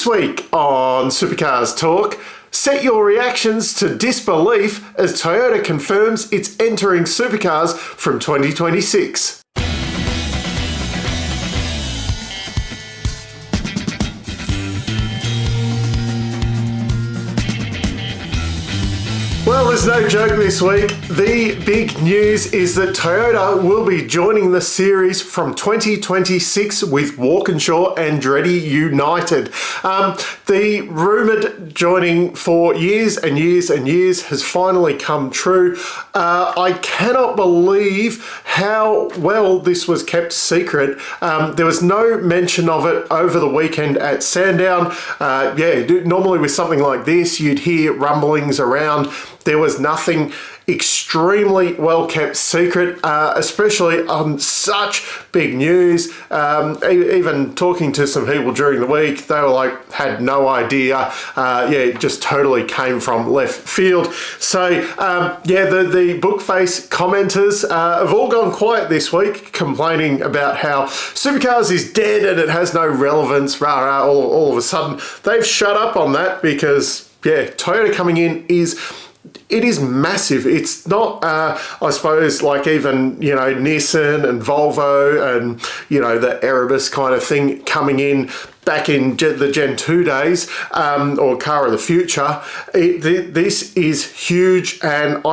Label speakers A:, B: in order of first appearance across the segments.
A: week on Supercars Talk, set your reactions to disbelief as Toyota confirms it's entering supercars from 2026. Well, there's no joke this week. The big news is that Toyota will be joining the series from 2026 with Walkinshaw Andretti United. The rumoured joining for years and years and years has finally come true. I cannot believe how well this was kept secret. There was no mention of it over the weekend at Sandown. Normally with something like this, you'd hear rumblings around. There was nothing. Extremely well kept secret, especially on such big news. Even talking to some people during the week, they were like, had no idea. It just totally came from left field. So the bookface commenters have all gone quiet this week, complaining about how Supercars is dead and it has no relevance. All of a sudden, they've shut up on that because Toyota coming in is massive. It's not, I suppose, like even, Nissan and Volvo and, the Erebus kind of thing coming in back in the Gen 2 days, or Car of the Future. This is huge, and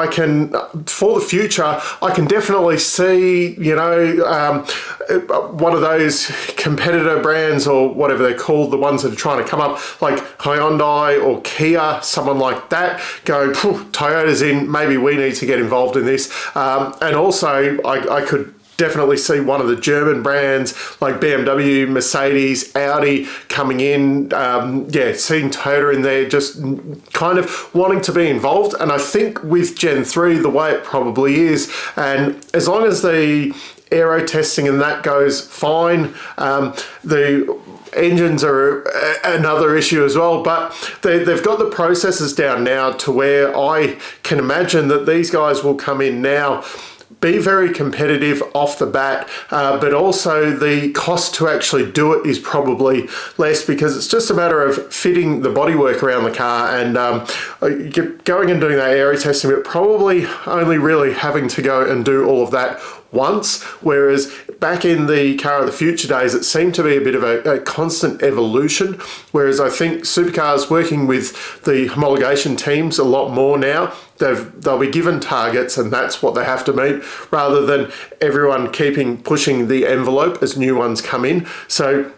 A: for the future, I can definitely see, one of those competitor brands or whatever they're called, the ones that are trying to come up, like Hyundai or Kia, someone like that, go, Toyota's in, maybe we need to get involved in this. And also, I could definitely see one of the German brands like BMW, Mercedes, Audi coming in, seeing Toyota in there, just kind of wanting to be involved. And I think with Gen 3, the way it probably is, and as long as the aero testing and that goes fine, the engines are another issue as well, but they've got the processes down now to where I can imagine that these guys will come in now, be very competitive off the bat, but also the cost to actually do it is probably less because it's just a matter of fitting the bodywork around the car and going and doing that aero testing, but probably only really having to go and do all of that once, whereas back in the Car of the Future days, it seemed to be a bit of a constant evolution, whereas I think Supercars working with the homologation teams a lot more now, they'll be given targets and that's what they have to meet, rather than everyone pushing the envelope as new ones come in. So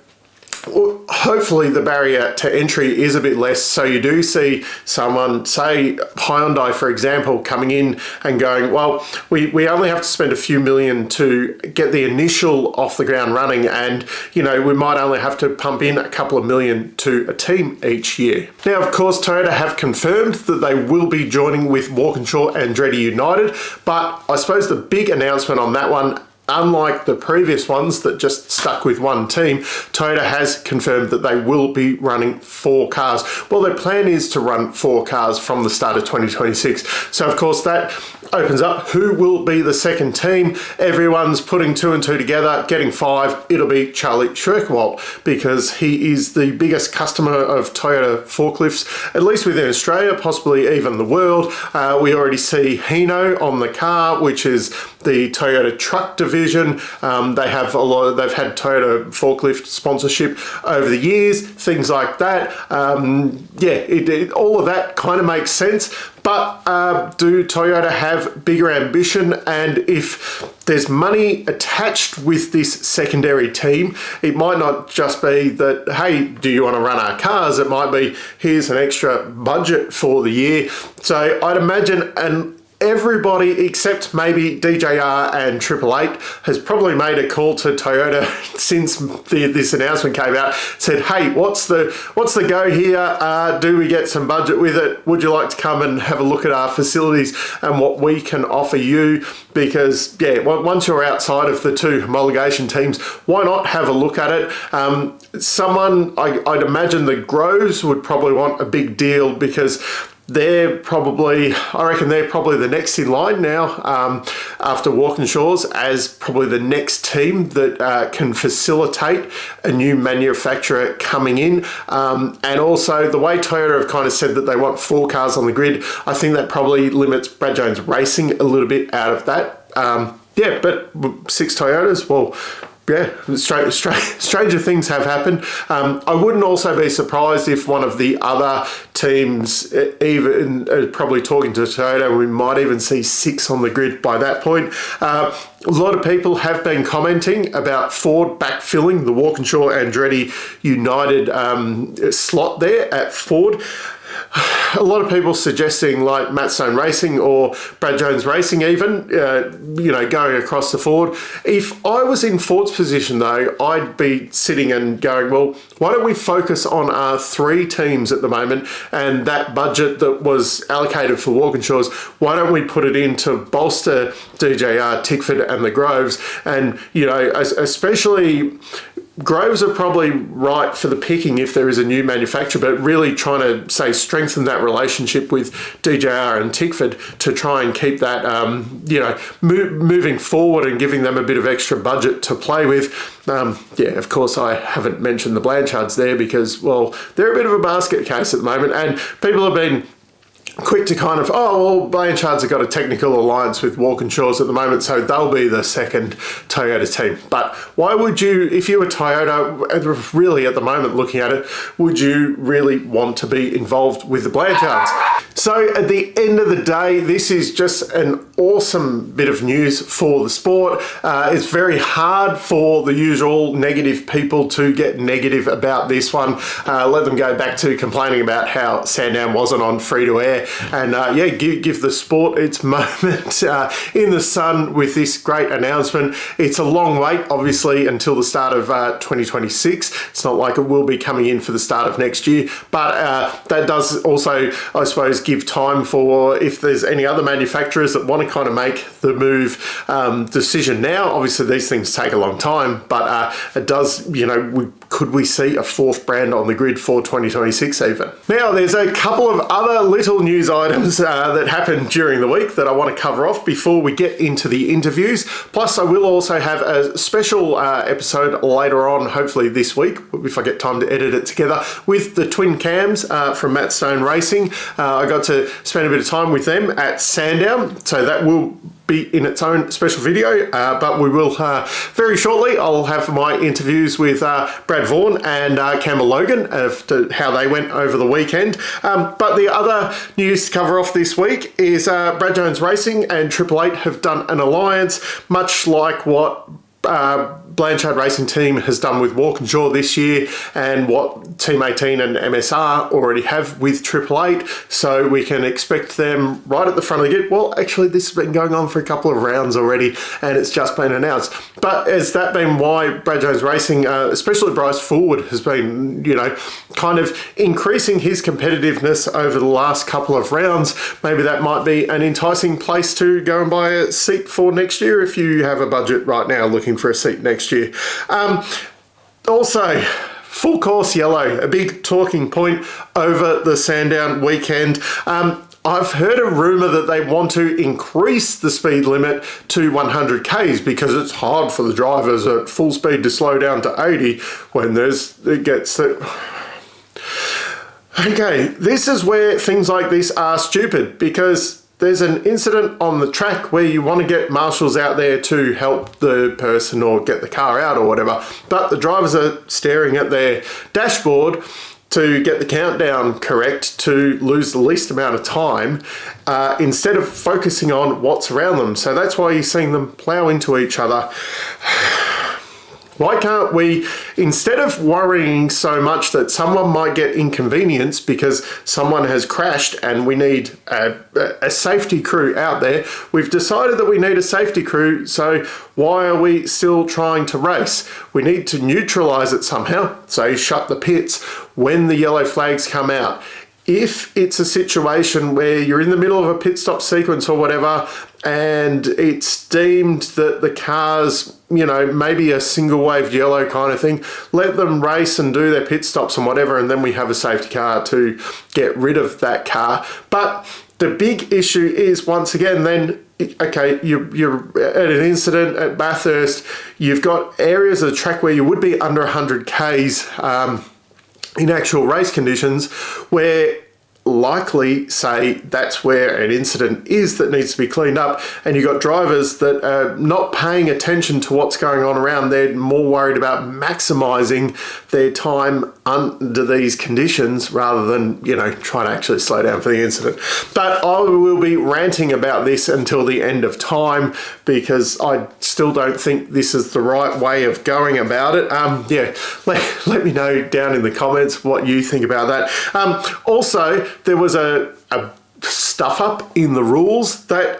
A: hopefully the barrier to entry is a bit less, so you do see someone, say Hyundai for example, coming in and going, well, we only have to spend a few million to get the initial off the ground running, and we might only have to pump in a couple of million to a team each year. Now of course Toyota have confirmed that they will be joining with Walkinshaw Andretti United, but I suppose the big announcement on that one, unlike the previous ones that just stuck with one team, Toyota has confirmed that they will be running 4 cars. Well, their plan is to run 4 cars from the start of 2026. So of course that opens up who will be the second team. Everyone's putting 2 and 2 together, getting 5. It'll be Charlie Schierkewolt because he is the biggest customer of Toyota forklifts, at least within Australia, possibly even the world. We already see Hino on the car, which is the Toyota truck division. They've had Toyota forklift sponsorship over the years, things like that. All of that kind of makes sense. But do Toyota have bigger ambition? And if there's money attached with this secondary team, it might not just be that, hey, do you want to run our cars? It might be, here's an extra budget for the year. So I'd imagine everybody except maybe DJR and 888 has probably made a call to Toyota since this announcement came out, said, hey, what's the go here? Do we get some budget with it? Would you like to come and have a look at our facilities and what we can offer you? Because once you're outside of the 2 homologation teams, why not have a look at it? I'd imagine the Groves would probably want a big deal because I reckon they're probably the next in line now, after Walkinshaw's, as probably the next team that can facilitate a new manufacturer coming in. And also the way Toyota have kind of said that they want 4 cars on the grid, I think that probably limits Brad Jones Racing a little bit out of that. Yeah, but 6 Toyotas, well, yeah, stranger things have happened. I wouldn't also be surprised if one of the other teams, even probably talking to Toyota, we might even see 6 on the grid by that point. A lot of people have been commenting about Ford backfilling the Walkinshaw Andretti United slot there at Ford. A lot of people suggesting like Matt Stone Racing or Brad Jones Racing even, going across the Ford. If I was in Ford's position though, I'd be sitting and going, well, why don't we focus on our 3 teams at the moment, and that budget that was allocated for Walkinshaw's, why don't we put it in to bolster DJR, Tickford and the Groves? And, especially Groves are probably right for the picking if there is a new manufacturer, but really trying to, say, strengthen that relationship with DJR and Tickford to try and keep that, moving forward and giving them a bit of extra budget to play with. Of course, I haven't mentioned the Blanchards there because, well, they're a bit of a basket case at the moment, and people have been quick to kind of, Blanchards have got a technical alliance with Walkinshaw's at the moment, so they'll be the second Toyota team. But why would you, if you were Toyota, really at the moment looking at it, would you really want to be involved with the Blanchards? So at the end of the day, this is just an awesome bit of news for the sport. It's very hard for the usual negative people to get negative about this one. Let them go back to complaining about how Sandown wasn't on free-to-air. And give the sport its moment in the sun with this great announcement. It's a long wait, obviously, until the start of 2026. It's not like it will be coming in for the start of next year, but that does also, I suppose, give time for if there's any other manufacturers that want to kind of make the move decision now. Obviously, these things take a long time, but it does, could we see a 4th brand on the grid for 2026 even? Now, there's a couple of other little news items that happened during the week that I want to cover off before we get into the interviews. Plus, I will also have a special episode later on, hopefully this week, if I get time to edit it together, with the twin cams from Matt Stone Racing. I got to spend a bit of time with them at Sandown, so that will be in its own special video, but we will very shortly. I'll have my interviews with Brad Vaughan and Campbell Logan as to how they went over the weekend. But the other news to cover off this week is Brad Jones Racing and Triple 8 have done an alliance, much like what Blanchard Racing Team has done with Walkinshaw this year and what Team 18 and MSR already have with Triple 8, so we can expect them right at the front of the grid. Well, actually, this has been going on for a couple of rounds already and it's just been announced. But has that been why Brad Jones Racing, especially Bryce Forward, has been, kind of increasing his competitiveness over the last couple of rounds? Maybe that might be an enticing place to go and buy a seat for next year if you have a budget right now looking for a seat next year. Also, full course yellow, a big talking point over the Sandown weekend. I've heard a rumour that they want to increase the speed limit to 100 k's because it's hard for the drivers at full speed to slow down to 80 when it gets... Okay, this is where things like this are stupid, because there's an incident on the track where you want to get marshals out there to help the person or get the car out or whatever, but the drivers are staring at their dashboard to get the countdown correct to lose the least amount of time instead of focusing on what's around them. So that's why you're seeing them plow into each other. Why can't we, instead of worrying so much that someone might get inconvenienced because someone has crashed and we need a safety crew out there, we've decided that we need a safety crew, so why are we still trying to race? We need to neutralise it somehow, so shut the pits when the yellow flags come out. If it's a situation where you're in the middle of a pit stop sequence or whatever, and it's deemed that the cars maybe a single wave yellow kind of thing. Let them race and do their pit stops and whatever, and then we have a safety car to get rid of that car. But the big issue is, once again, then, okay, you're at an incident at Bathurst, you've got areas of the track where you would be under 100 Ks in actual race conditions, where likely say that's where an incident is that needs to be cleaned up, and you've got drivers that are not paying attention to what's going on around. They're more worried about maximising their time under these conditions rather than, trying to actually slow down for the incident. But I will be ranting about this until the end of time, because I still don't think this is the right way of going about it. Let me know down in the comments what you think about that. Also, there was a stuff up in the rules that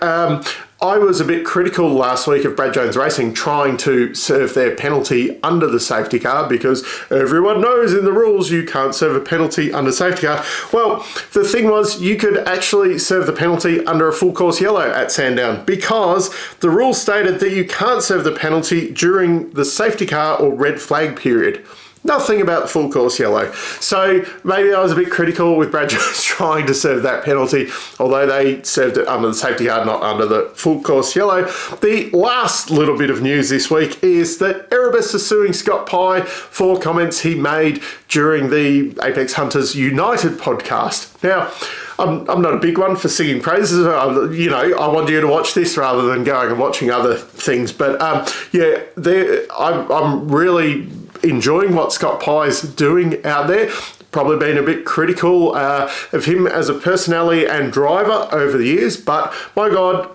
A: I was a bit critical last week of Brad Jones Racing trying to serve their penalty under the safety car, because everyone knows in the rules you can't serve a penalty under safety car. Well, the thing was, you could actually serve the penalty under a full course yellow at Sandown, because the rules stated that you can't serve the penalty during the safety car or red flag period. Nothing about the full course yellow. So maybe I was a bit critical with Brad Jones trying to serve that penalty, although they served it under the safety car, not under the full course yellow. The last little bit of news this week is that Erebus is suing Scott Pye for comments he made during the Apex Hunters United podcast. Now, I'm not a big one for singing praises. I want you to watch this rather than going and watching other things. But I'm really enjoying what Scott Pye's doing out there. Probably been a bit critical of him as a personality and driver over the years, but my God,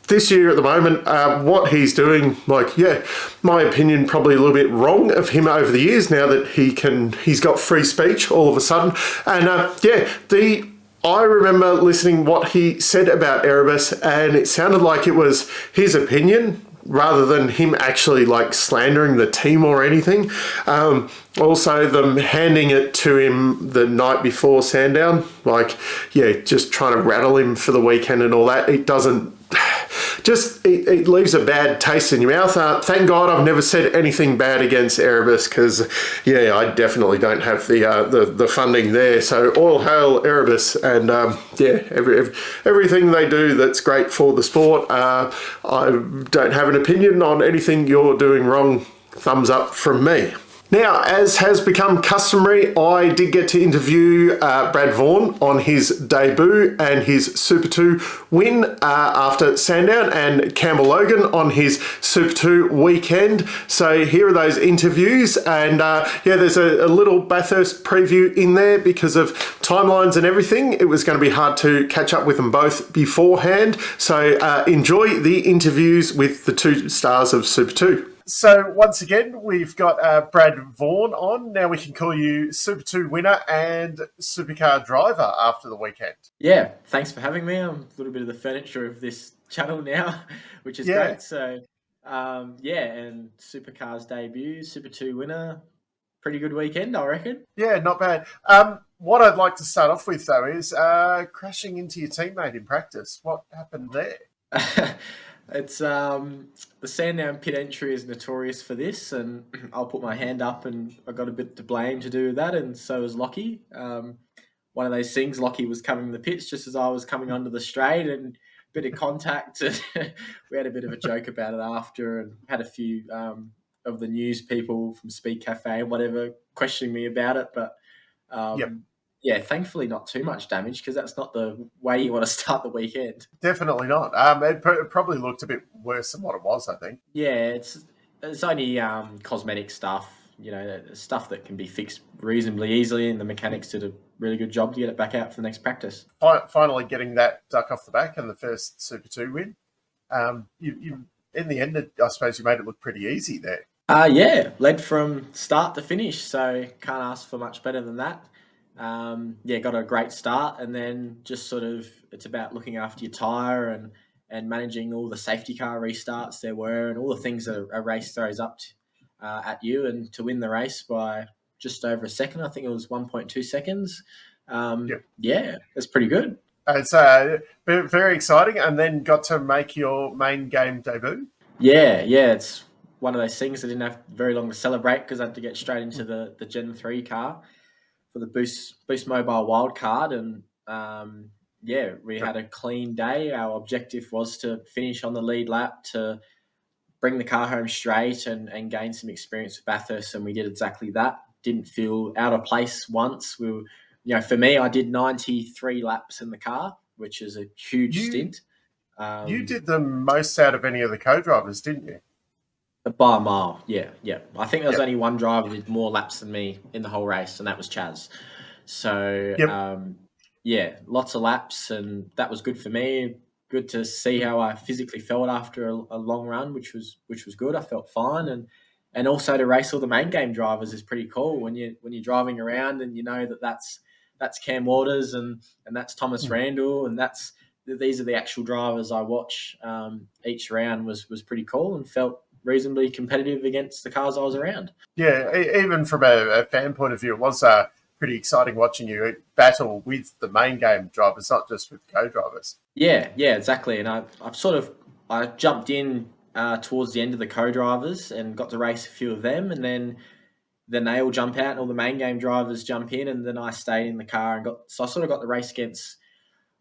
A: this year at the moment, what he's doing, my opinion, probably a little bit wrong of him over the years, now that he's got free speech all of a sudden. And I remember listening what he said about Erebus, and it sounded like it was his opinion rather than him actually slandering the team or anything. Also, them handing it to him the night before Sandown, just trying to rattle him for the weekend and all that. It doesn't. It leaves a bad taste in your mouth. Thank God I've never said anything bad against Erebus, because, I definitely don't have the funding there. So all hail Erebus, and everything they do that's great for the sport. I don't have an opinion on anything you're doing wrong. Thumbs up from me. Now, as has become customary, I did get to interview Brad Vaughan on his debut and his Super 2 win after Sandown, and Campbell Logan on his Super 2 weekend. So here are those interviews, and there's a little Bathurst preview in there because of timelines and everything. It was going to be hard to catch up with them both beforehand. So enjoy the interviews with the two stars of Super 2. So once again, we've got Brad Vaughan on. Now we can call you Super 2 winner and supercar driver after the weekend.
B: Yeah, thanks for having me. I'm a little bit of the furniture of this channel now, which is great. So, and supercars debut, Super 2 winner. Pretty good weekend, I reckon.
A: Yeah, not bad. What I'd like to start off with, though, is crashing into your teammate in practice. What happened there?
B: It's the Sandown pit entry is notorious for this, and I'll put my hand up, and I got a bit to blame to do with that, and so was Lockie. One of those things, Lockie was coming in the pits just as I was coming onto the straight, and a bit of contact, and we had a bit of a joke about it after, and had a few of the news people from Speed Cafe and whatever questioning me about it, but thankfully not too much damage, because that's not the way you want to start the weekend.
A: Definitely not. It probably looked a bit worse than what it was, I think.
B: Yeah, it's only cosmetic stuff, stuff that can be fixed reasonably easily, and the mechanics did a really good job to get it back out for the next practice.
A: Finally getting that duck off the back and the first Super 2 win. You in the end, I suppose you made it look pretty easy there.
B: Led from start to finish, so can't ask for much better than that. Got a great start, and then just sort of it's about looking after your tyre and managing all the safety car restarts there were, and all the things that a race throws up at you, and to win the race by just over a second. I think it was 1.2 seconds. It's pretty good.
A: It's very exciting, and then got to make your main game debut.
B: Yeah, it's one of those things. I didn't have very long to celebrate because I had to get straight into the Gen 3 car for the Boost Mobile wildcard. And we had a clean day. Our objective was to finish on the lead lap to bring the car home straight and gain some experience with Bathurst, and we did exactly that. Didn't feel out of place once. We were, for me, I did 93 laps in the car, which is a huge stint.
A: You did the most out of any of the co-drivers, didn't you?
B: By a mile, yeah. I think there was only one driver who did more laps than me in the whole race, and that was Chaz. So, lots of laps, and that was good for me. Good to see how I physically felt after a long run, which was good. I felt fine, and also to race all the main game drivers is pretty cool when you're driving around and you know that's Cam Waters and that's Thomas Randall and these are the actual drivers I watch. Each round was pretty cool and felt reasonably competitive against the cars I was around.
A: Yeah, even from a fan point of view, it was pretty exciting watching you battle with the main game drivers, not just with co-drivers.
B: Yeah, exactly. And I jumped in towards the end of the co-drivers and got to race a few of them, and then they all jump out and all the main game drivers jump in, and then I stayed in the car and I sort of got the race against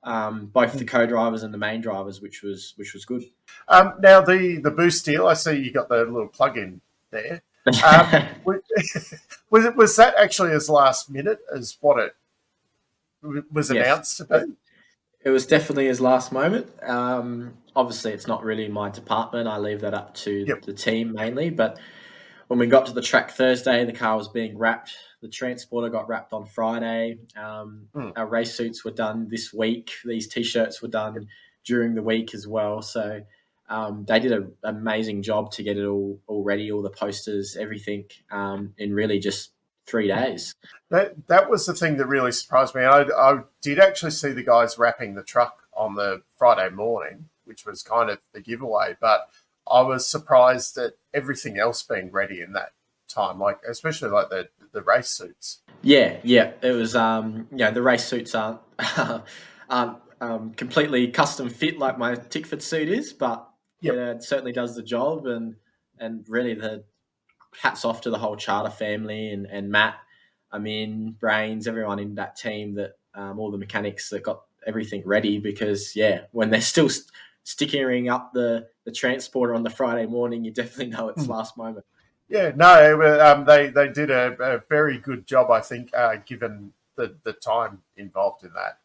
B: both the co-drivers and the main drivers, which was good.
A: Now the boost deal, I see you got the little plug-in there. Was that actually as last minute as what it was announced to be?
B: It was definitely his last moment. Obviously, it's not really my department. I leave that up to the team mainly. But when we got to the track Thursday, the car was being wrapped. The transporter got wrapped on Friday. Our race suits were done this week. These T-shirts were done during the week as well. So they did an amazing job to get it all ready, all the posters, everything, in really just 3 days.
A: That was the thing that really surprised me. I did actually see the guys wrapping the truck on the Friday morning, which was kind of the giveaway, but I was surprised at everything else being ready in that time, like especially like the race suits.
B: Yeah. It was the race suits aren't completely custom fit like my Tickford suit is, but it certainly does the job, and really the hats off to the whole Charter family and Matt, Brains, everyone in that team, that all the mechanics that got everything ready, because when they're still sticking up the transporter on the Friday morning, you definitely know it's last moment.
A: Yeah, no, they did a very good job, I think, given the time involved in that.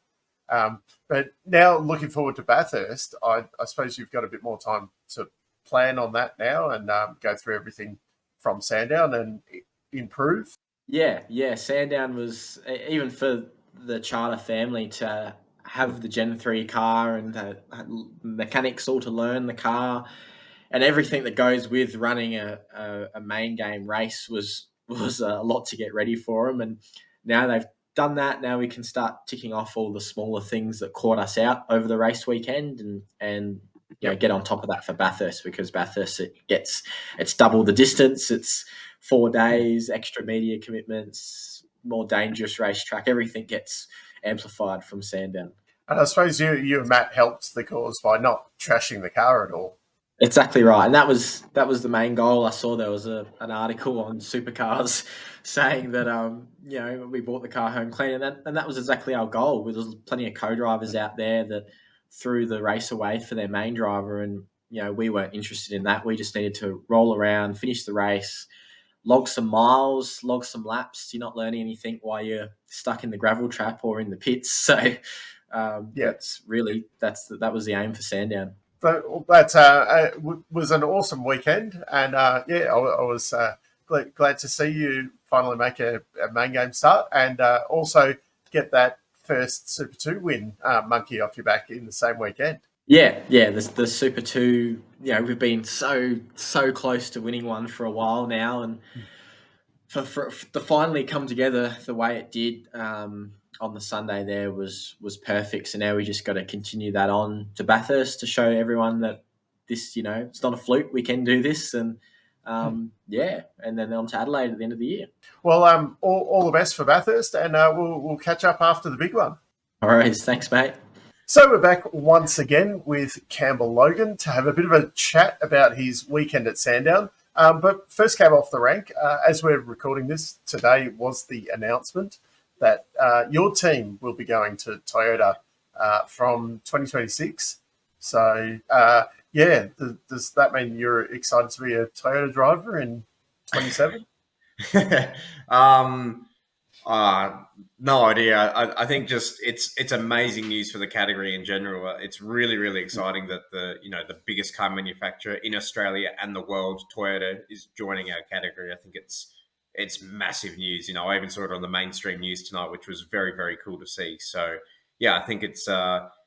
A: But now looking forward to Bathurst, I suppose you've got a bit more time to plan on that now and go through everything from Sandown and improve.
B: Yeah. Sandown was, even for the Charter family to have the Gen 3 car and the mechanics all to learn the car and everything that goes with running a main game race was a lot to get ready for them. And now they've done that. Now we can start ticking off all the smaller things that caught us out over the race weekend and get on top of that for Bathurst, because Bathurst, it's double the distance. It's 4 days, extra media commitments, more dangerous racetrack. Everything gets amplified from Sandown.
A: And I suppose you and Matt helped the cause by not trashing the car at all.
B: Exactly right, and that was the main goal. I saw there was an article on Supercars saying that we brought the car home clean, and that was exactly our goal. There was plenty of co-drivers out there that threw the race away for their main driver, and we weren't interested in that. We just needed to roll around, finish the race, log some miles, log some laps. You're not learning anything while you're stuck in the gravel trap or in the pits. So that was the aim for Sandown.
A: So that was an awesome weekend, and I was glad to see you finally make a main game start and also get that first Super 2 win monkey off your back in the same weekend.
B: Yeah, the Super 2, we've been so close to winning one for a while now, and for to finally come together the way it did on the Sunday there was perfect. So now we just got to continue that on to Bathurst to show everyone that this, it's not a fluke. We can do this, and and then on to Adelaide at the end of the year.
A: Well, all the best for Bathurst, and we'll catch up after the big one.
B: All right, thanks, mate.
A: So we're back once again with Campbell Logan to have a bit of a chat about his weekend at Sandown. But first came off the rank, as we're recording this today, was the announcement that your team will be going to Toyota from 2026. So, does that mean you're excited to be a Toyota driver in 27?
C: um, Uh, no idea. I think just it's amazing news for the category in general. It's really, really exciting that the biggest car manufacturer in Australia and the world, Toyota, is joining our category. I think it's massive news. I even saw it on the mainstream news tonight, which was very, very cool to see. So yeah, I think it's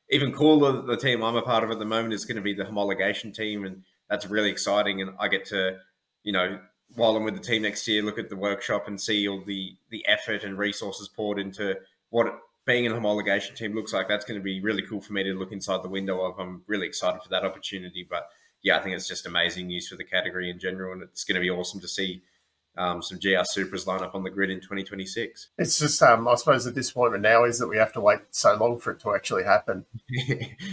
C: even cooler that the team I'm a part of at the moment is going to be the homologation team, and that's really exciting. And I get to, you know, while I'm with the team next year, look at the workshop and see all the effort and resources poured into what being an homologation team looks like. That's going to be really cool for me to look inside the window of. I'm really excited for that opportunity. But yeah, I think it's just amazing news for the category in general, and it's going to be awesome to see some GR Supras line up on the grid in 2026.
A: It's just, I suppose, the disappointment now is that we have to wait so long for it to actually happen.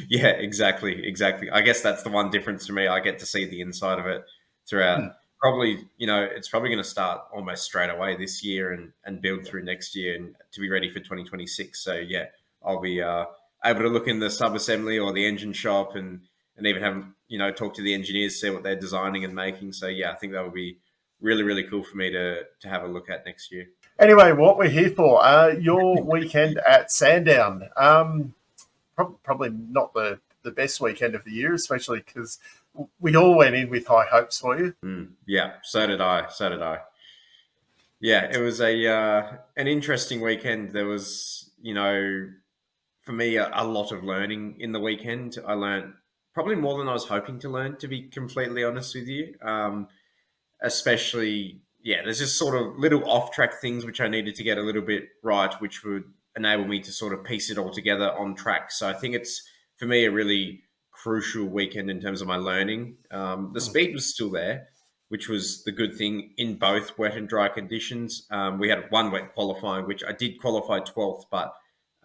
C: Yeah, exactly. I guess that's the one difference to me. I get to see the inside of it throughout. Probably, it's probably going to start almost straight away this year and build through next year and to be ready for 2026. So yeah, I'll be able to look in the sub-assembly or the engine shop and even have, talk to the engineers, see what they're designing and making. So yeah, I think that would be really, really cool for me to have a look at next year.
A: Anyway, what we're here for, your weekend at Sandown. Probably not the best weekend of the year, especially because we all went in with high hopes for you.
C: Yeah, so did I. Yeah, it was an interesting weekend. There was, for me, a lot of learning in the weekend. I learned probably more than I was hoping to learn, to be completely honest with you. Especially, there's just sort of little off-track things which I needed to get a little bit right, which would enable me to sort of piece it all together on track. So I think it's, for me, a really crucial weekend in terms of my learning. The speed was still there, which was the good thing in both wet and dry conditions. We had one wet qualifying, which I did qualify 12th, but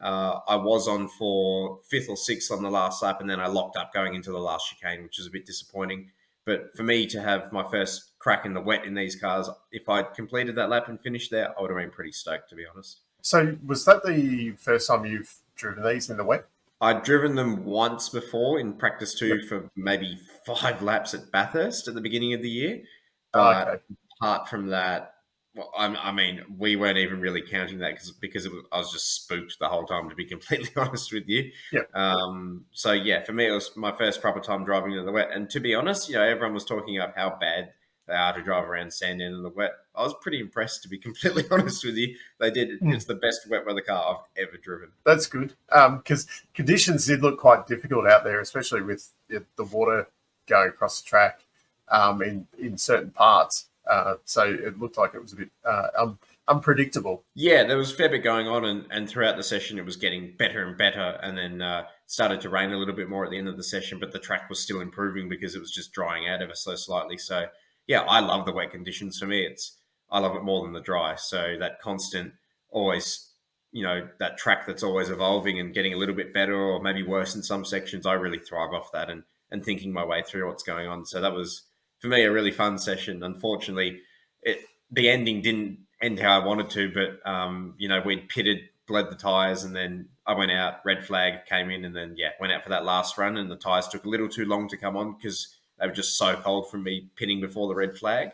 C: I was on for 5th or 6th on the last lap, and then I locked up going into the last chicane, which was a bit disappointing. But for me to have my first crack in the wet in these cars, if I'd completed that lap and finished there, I would have been pretty stoked, to be honest.
A: So was that the first time you've driven these in the wet?
C: I'd driven them once before in practice 2 for maybe 5 laps at Bathurst at the beginning of the year. But
A: Okay.
C: apart from that, well, I mean, we weren't even really counting that because I was just spooked the whole time, to be completely honest with you.
A: Yeah.
C: So yeah, for me, it was my first proper time driving in the wet. And to be honest, everyone was talking about how bad they are to drive around Sandown in the wet. I was pretty impressed, to be completely honest with you. They did. It's the best wet weather car I've ever driven.
A: That's good, because conditions did look quite difficult out there, especially with the water going across the track in certain parts. So it looked like it was a bit unpredictable.
C: Yeah, there was a fair bit going on, and throughout the session it was getting better and better, and then started to rain a little bit more at the end of the session, but the track was still improving because it was just drying out ever so slightly. So yeah, I love the wet conditions. For me, I love it more than the dry. So that constant, always, that track that's always evolving and getting a little bit better or maybe worse in some sections, I really thrive off that and thinking my way through what's going on. So that was, for me, a really fun session. Unfortunately, the ending didn't end how I wanted to, but we'd pitted, bled the tyres, and then I went out, red flag came in, and then went out for that last run, and the tyres took a little too long to come on because they were just so cold from me pinning before the red flag.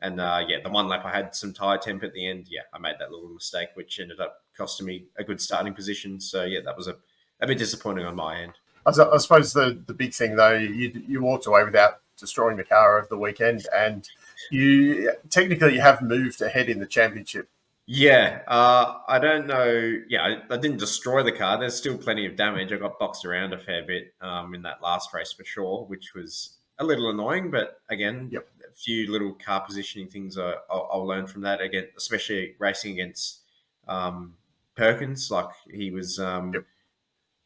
C: And the one lap I had some tyre temp at the end. I made that little mistake, which ended up costing me a good starting position. So that was a bit disappointing on my end.
A: I suppose the big thing though, you walked away without destroying the car over the weekend, and you technically have moved ahead in the championship.
C: I don't know. I didn't destroy the car. There's still plenty of damage. I got boxed around a fair bit in that last race for sure, which was a little annoying. But again, a few little car positioning things I'll learn from that. Again, especially racing against Perkins. Like he was,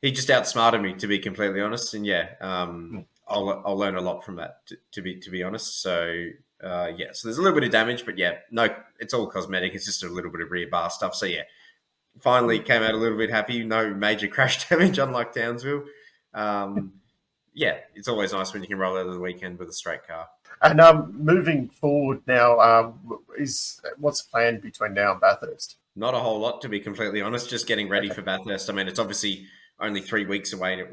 C: he just outsmarted me, to be completely honest. And I'll learn a lot from that, to be honest. So so there's a little bit of damage, but no, it's all cosmetic. It's just a little bit of rear bar stuff. So finally came out a little bit happy. No major crash damage, unlike Townsville. yeah, it's always nice when you can roll out of the weekend with a straight car.
A: And moving forward now, what's planned between now and Bathurst?
C: Not a whole lot, to be completely honest. Just getting ready for Bathurst. I mean, it's obviously only 3 weeks away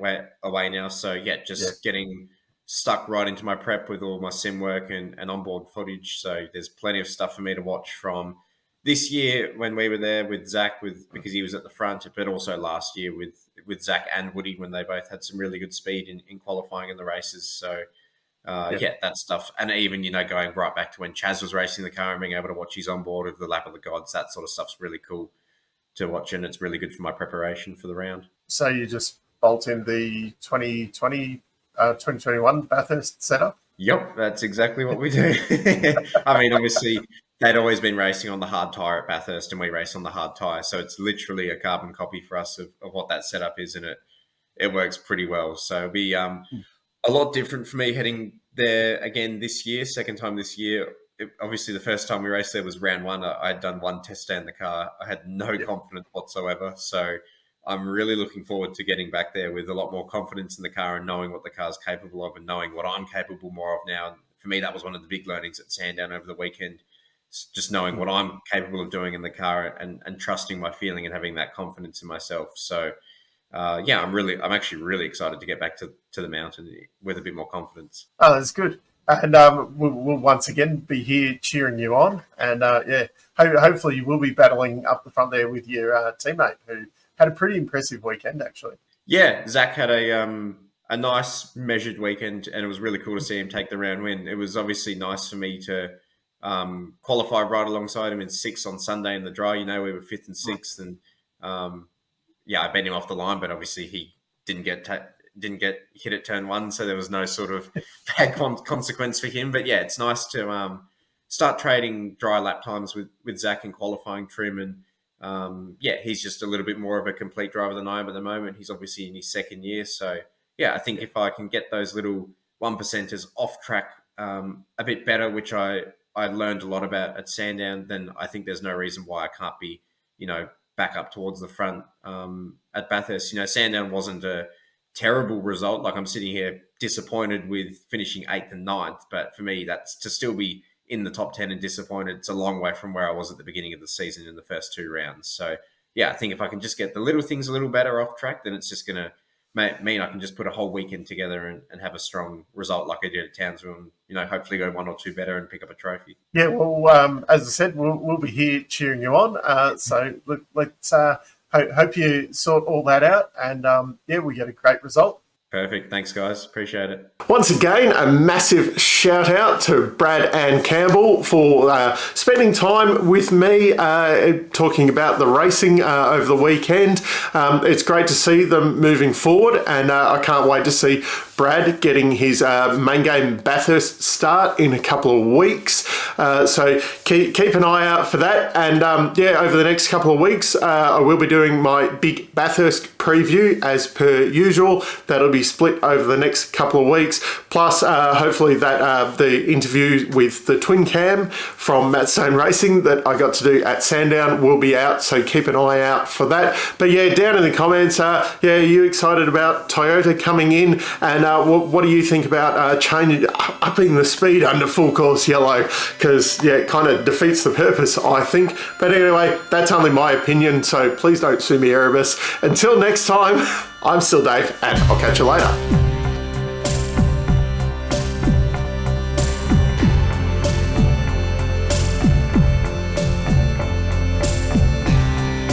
C: now. So, yeah, just getting stuck right into my prep with all my sim work and onboard footage. So there's plenty of stuff for me to watch from this year when we were there with Zach, because he was at the front, but also last year with Zach and Woody when they both had some really good speed in qualifying in the races. So, yeah, that stuff. And even, going right back to when Chaz was racing the car and being able to watch his onboard of the Lap of the Gods, that sort of stuff's really cool to watch, and it's really good for my preparation for the round.
A: So you just bolt in the 2021 Bathurst setup?
C: Yep, that's exactly what we do. I mean, obviously, they'd always been racing on the hard tyre at Bathurst, and we race on the hard tyre. So it's literally a carbon copy for us of what that setup is, and it works pretty well. So it'll be a lot different for me heading there again this year, second time this year. Obviously, the first time we raced there was round one. I had done one test day in the car. I had no confidence whatsoever. So I'm really looking forward to getting back there with a lot more confidence in the car and knowing what the car's capable of and knowing what I'm capable more of now. And for me, that was one of the big learnings at Sandown over the weekend, just knowing what I'm capable of doing in the car and trusting my feeling and having that confidence in myself. So, yeah, I'm actually really excited to get back to the mountain with a bit more confidence.
A: Oh, that's good. And we'll once again be here cheering you on. And, hopefully you will be battling up the front there with your teammate who had a pretty impressive weekend, actually.
C: Yeah, Zach had a nice measured weekend, and it was really cool to see him take the round win. It was obviously nice for me to qualify right alongside him in 6th on Sunday in the dry. We were 5th and 6th, and I bet him off the line, but obviously he didn't get hit at turn 1, so there was no sort of bad consequence for him. But yeah, it's nice to start trading dry lap times with Zach in qualifying trim, and he's just a little bit more of a complete driver than I am at the moment. He's obviously in his second year, so yeah, I think if I can get those little 1%ers off track a bit better, which I learned a lot about at Sandown, then I think there's no reason why I can't be, back up towards the front at Bathurst. Sandown wasn't a terrible result. Like, I'm sitting here disappointed with finishing 8th and 9th, but for me, that's to still be in the top 10 and disappointed. It's a long way from where I was at the beginning of the season in the first 2 rounds. So yeah, I think if I can just get the little things a little better off track, then it's just going to mean I can just put a whole weekend together and have a strong result like I did at Townsville, and hopefully go 1 or 2 better and pick up a trophy. Yeah,
A: well, as I said, we'll be here cheering you on. So look, let's hope you sort all that out, and we get a great result.
C: Perfect. Thanks, guys. Appreciate it.
A: Once again, a massive shout out to Brad and Campbell for spending time with me talking about the racing over the weekend. It's great to see them moving forward, and I can't wait to see Brad getting his main game Bathurst start in a couple of weeks. So keep an eye out for that. And over the next couple of weeks, I will be doing my big Bathurst preview as per usual. That'll be split over the next couple of weeks. Plus, hopefully that the interview with the twin cam from Matt Stone Racing that I got to do at Sandown will be out. So keep an eye out for that. But yeah, down in the comments, are you excited about Toyota coming in? And what do you think about upping the speed under full course yellow? Because it kind of defeats the purpose, I think. But anyway, that's only my opinion, so please don't sue me, Erebus. Until next time, I'm still Dave, and I'll catch you later.